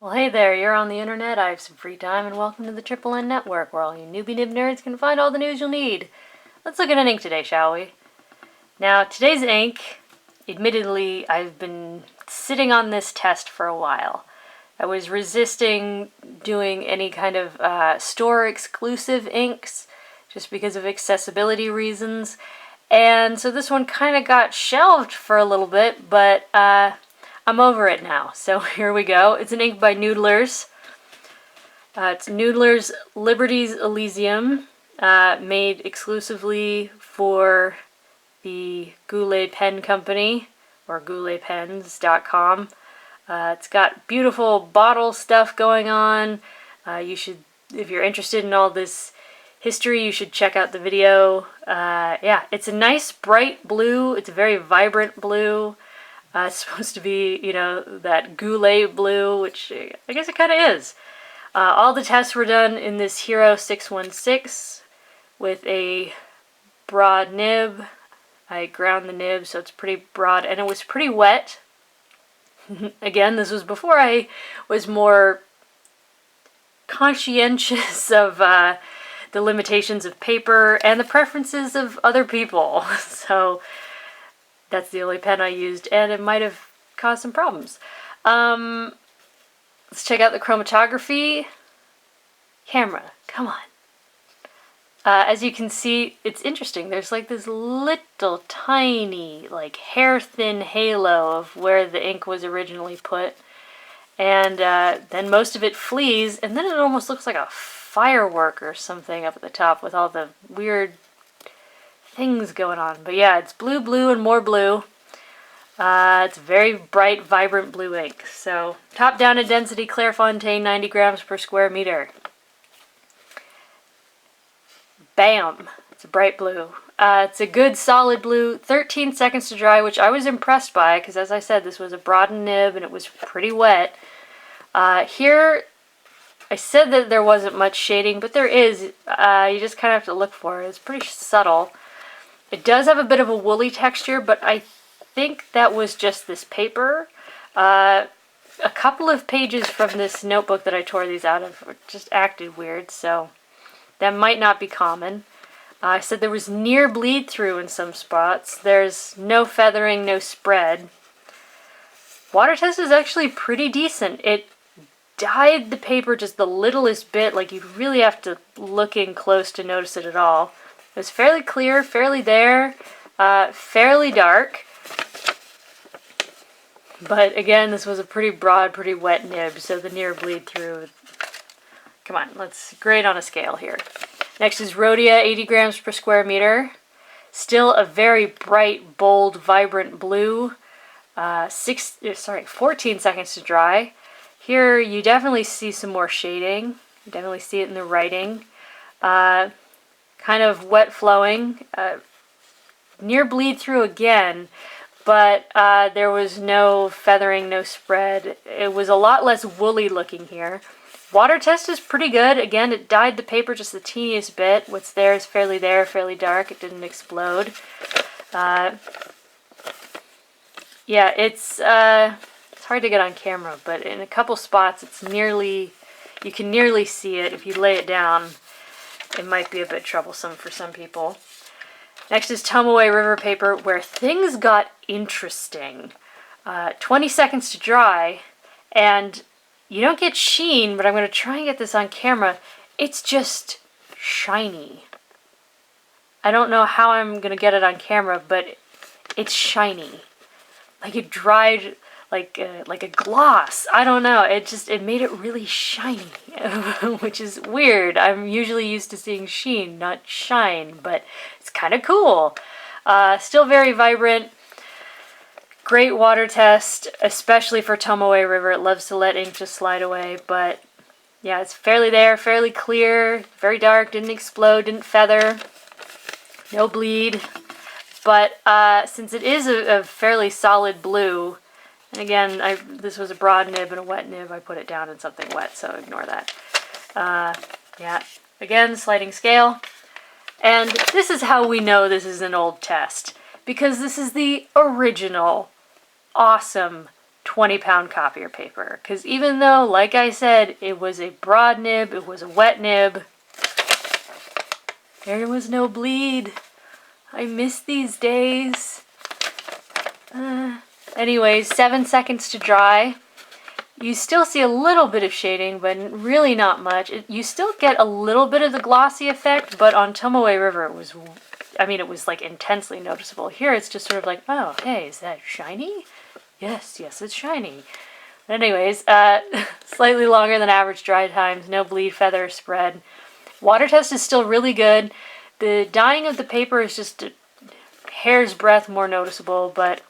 Well, hey there, you're on the internet, I have some free time, and welcome to the Triple N Network, where all you newbie nib nerds can find all the news you'll need. Let's look at an ink today, shall we? Now, today's ink, admittedly, I've been sitting on this test for a while. I was resisting doing any kind of store-exclusive inks, just because of accessibility reasons, and so this one kind of got shelved for a little bit, but I'm over it now, so here we go. It's an ink by Noodler's. It's Noodler's Liberty's Elysium, made exclusively for the Goulet Pen Company, or gouletpens.com. It's got beautiful bottle stuff going on. You should, if you're interested in all this history, you should check out the video. Yeah, it's a nice bright blue. It's a very vibrant blue. It's supposed to be, you know, that goulet blue, which I guess it kind of is. All the tests were done in this Hero 616 with a broad nib. I ground the nib so it's pretty broad, and it was pretty wet. Again, this was before I was more conscientious of the limitations of paper and the preferences of other people. So that's the only pen I used, and it might have caused some problems. Let's check out the Chromatography Camera. Come on. As you can see, it's interesting. There's like this little tiny, like hair-thin halo of where the ink was originally put. And then most of it flees, and then it almost looks like a firework or something up at the top with all the weird things going on. But yeah, it's blue, blue, and more blue. It's very bright, vibrant blue ink. So top down in density, Clairefontaine, 90 grams per square meter. Bam! It's a bright blue. It's a good solid blue, 13 seconds to dry, which I was impressed by, because as I said, this was a broadened nib and it was pretty wet. Here, I said that there wasn't much shading, but there is. You just kind of have to look for it. It's pretty subtle. It does have a bit of a woolly texture, but I think that was just this paper. A couple of pages from this notebook that I tore these out of just acted weird, so that might not be common. I said there was near bleed through in some spots. There's no feathering, no spread. Water test is actually pretty decent. It dyed the paper just the littlest bit, like you really have to look in close to notice it at all. It was fairly clear, fairly there, fairly dark. But again, this was a pretty broad, pretty wet nib, so the near bleed through. Come on, let's grade on a scale here. Next is Rhodia, 80 grams per square meter. Still a very bright, bold, vibrant blue. 14 seconds to dry. Here you definitely see some more shading. You definitely see it in the writing. Kind of wet flowing. Near bleed through again, but there was no feathering, no spread. It was a lot less woolly looking here. Water test is pretty good. Again, it dyed the paper just the teeniest bit. What's there is fairly there, fairly dark. It didn't explode. Yeah, it's hard to get on camera, but in a couple spots it's nearly, you can nearly see it. If you lay it down, it might be a bit troublesome for some people. Next is Tomoe River Paper, where things got interesting. 20 seconds to dry, and you don't get sheen, but I'm going to try and get this on camera. It's just shiny. I don't know how I'm going to get it on camera, but it's shiny. Like it dried like a gloss. I don't know. It made it really shiny, which is weird. I'm usually used to seeing sheen, not shine, but it's kind of cool. Still very vibrant. Great water test, especially for Tomoe River. It loves to let ink just slide away, but yeah, it's fairly there, fairly clear, very dark, didn't explode, didn't feather, no bleed. But since it is a fairly solid blue, and again, this was a broad nib and a wet nib, I put it down in something wet, so ignore that. Yeah, again, sliding scale. And this is how we know this is an old test, because this is the original awesome 20-pound copier paper. Because even though, like I said, it was a broad nib, it was a wet nib, there was no bleed. I miss these days. Anyways, 7 seconds to dry. You still see a little bit of shading, but really not much. You still get a little bit of the glossy effect, but on Tomoe River it was, it was like intensely noticeable. Here it's just sort of like, oh, hey, is that shiny? Yes, it's shiny. But anyways, slightly longer than average dry times, no bleed, feather, spread. Water test is still really good. The dyeing of the paper is just a hair's breadth more noticeable, but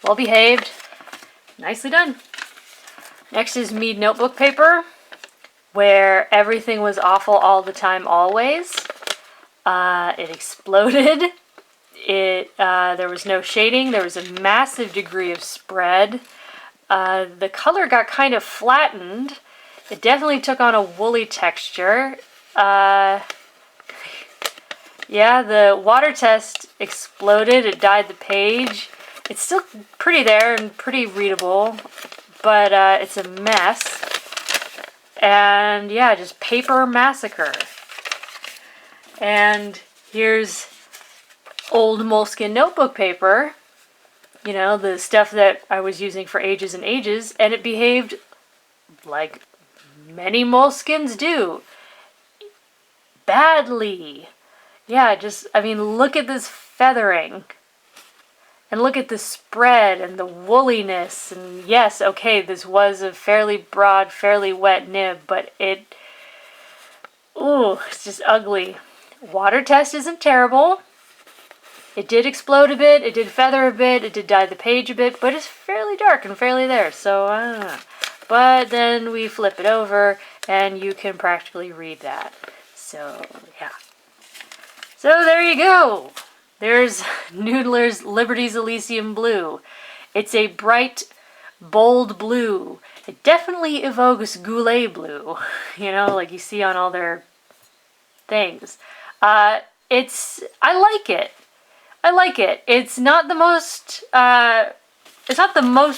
well behaved. Nicely done. Next is Mead Notebook Paper, where everything was awful all the time, always. It exploded. There was no shading. There was a massive degree of spread. The color got kind of flattened. It definitely took on a woolly texture. Yeah, the water test exploded. It dyed the page. It's still pretty there and pretty readable, but it's a mess. And yeah, just paper massacre. And here's old Moleskine notebook paper, you know, the stuff that I was using for ages and ages, and it behaved like many Moleskines do. Badly. Yeah, look at this feathering. And look at the spread and the wooliness. And yes, okay, this was a fairly broad, fairly wet nib, but it's just ugly. Water test isn't terrible. It did explode a bit, it did feather a bit, it did dye the page a bit, but it's fairly dark and fairly there, so I don't know. But then we flip it over, and you can practically read that. So, yeah. So there you go. There's Noodler's Liberty's Elysium Blue. It's a bright, bold blue. It definitely evokes Goulet blue, you know, like you see on all their things. I like it. I like it. It's not the most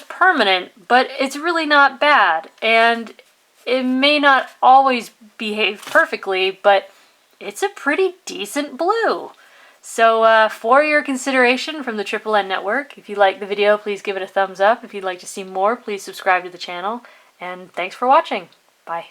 permanent, but it's really not bad. And it may not always behave perfectly, but it's a pretty decent blue. So for your consideration from the Triple N Network, if you liked the video, please give it a thumbs up. If you'd like to see more, please subscribe to the channel. And thanks for watching. Bye.